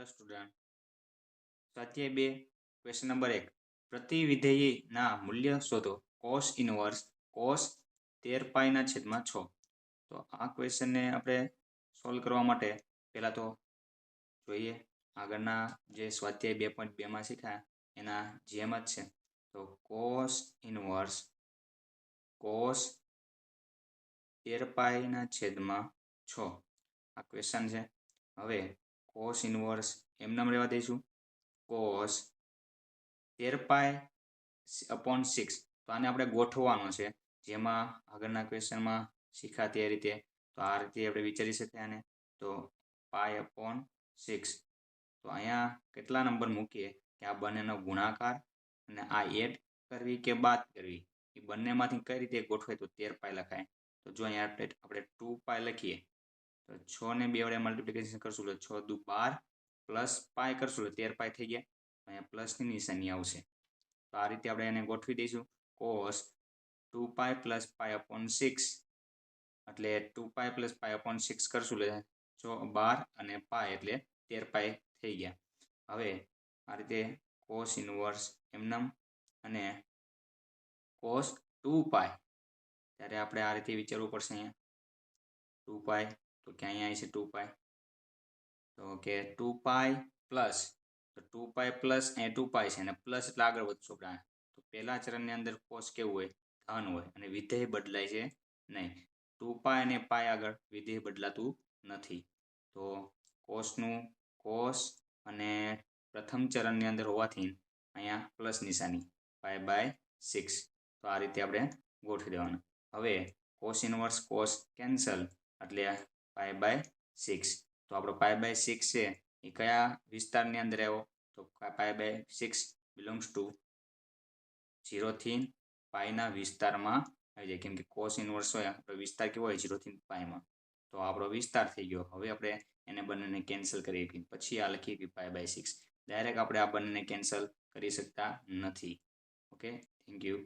Hello student, સ્વાધ્યાય 2 question number 1 પ્રતિ વિધેયના મૂલ્ય શોધો. કોસ ઇનવર્સ કોસ 13 પાઈના છેદમાં 6. તો આ ક્વેશ્ચનને આપણે સોલ્વ કરવા માટે પહેલા તો જોઈએ આગળના જે સ્વાધ્યાય 2.2 માં શીખ્યા એના જેમ જ છે. તો કોસ ઇનવર્સ કોસ 13 પાઈના છેદમાં 6 આ ક્વેશ્ચન છે. હવે કોસ ઇનવર્સ એમ નામ રહેવા દઈશું. કોસ 13 પાઈ અપોન 6. તો આને આપણે ગોઠવવાનો છે જેમાં આગળના ક્વેશ્ચનમાં શીખ્યા તે રીતે. તો આ રીતે આપણે વિચારી શકીએ આને. તો પાઈ અપોન 6. તો અહીંયા કેટલા નંબર મૂકીએ કે આ બંનેનો ગુણાકાર અને આ એડ કરવી કે બાદ કરવી એ બંનેમાંથી કઈ રીતે ગોઠવાય તો 13 પાઈ લખાય. તો જો અહીંયા આપણે 2 પાઈ લખીએ તો 6 ને 2 વડે મલ્ટિપ્લિકેશન કરશું એટલે 6 દુ 12 પ્લસ પાઈ કરશું એટલે 13 પાઈ થઈ ગયા. અહીંયા પ્લસની નિશાની આવશે. તો આ રીતે આપણે એને ગોઠવી દઈશું. Cos 2 pi plus pi upon 6 એટલે 2 પાઈ પ્લસ પાઈ અપોન 6 કરશું એટલે 12 અને પાઈ એટલે 13 પાઈ થઈ ગયા. હવે આ રીતે કોસ ઇનવર્સ એમનામ અને કોસ 2 પાઈ ત્યારે આપણે આ રીતે વિચારવું પડશે. અહીંયા 2 પાઈ તો કે અહીંયા છે 2 પાઈ તો કે 2 પાઈ પ્લસ તો 2 પાઈ પ્લસ એ 2 પાઈ છે અને પ્લસ એટલે આગળ વધશું આપણે. તો પહેલા ચરણની અંદર કોસ કેવું હોય ધન હોય અને વિધેય બદલાય છે નહીં. 2 પાઈ અને પાઈ આગળ વિધેય બદલાતું નથી. તો કોસનું કોસ અને પ્રથમ ચરણની અંદર હોવાથી અહીંયા પ્લસ નિશાની પાઈ બાય 6. તો આ રીતે આપણે ગોઠવી દેવાનું. હવે કોસ ઇનવર્સ કોસ કેન્સલ એટલે પાઈ બાય 6. તો આપણો પાઈ બાય 6 છે એ કયા વિસ્તારની અંદર આવ્યો તો પાઈ બાય 6 બિલોંગ્સ ટુ 0 થી પાઈના વિસ્તારમાં આવી જાય. કેમ કે કોસ ઇનવર્સ હોય આપણો વિસ્તાર કેવો હોય 0 થી પાઈમાં. તો આપણો વિસ્તાર થઈ ગયો. હવે આપણે એને બંનેને કેન્સલ કરીએ પછી આ લખીએ કે પાઈ બાય 6. ડાયરેક્ટ આપણે આ બંનેને કેન્સલ કરી શકતા નથી. Okay, thank you.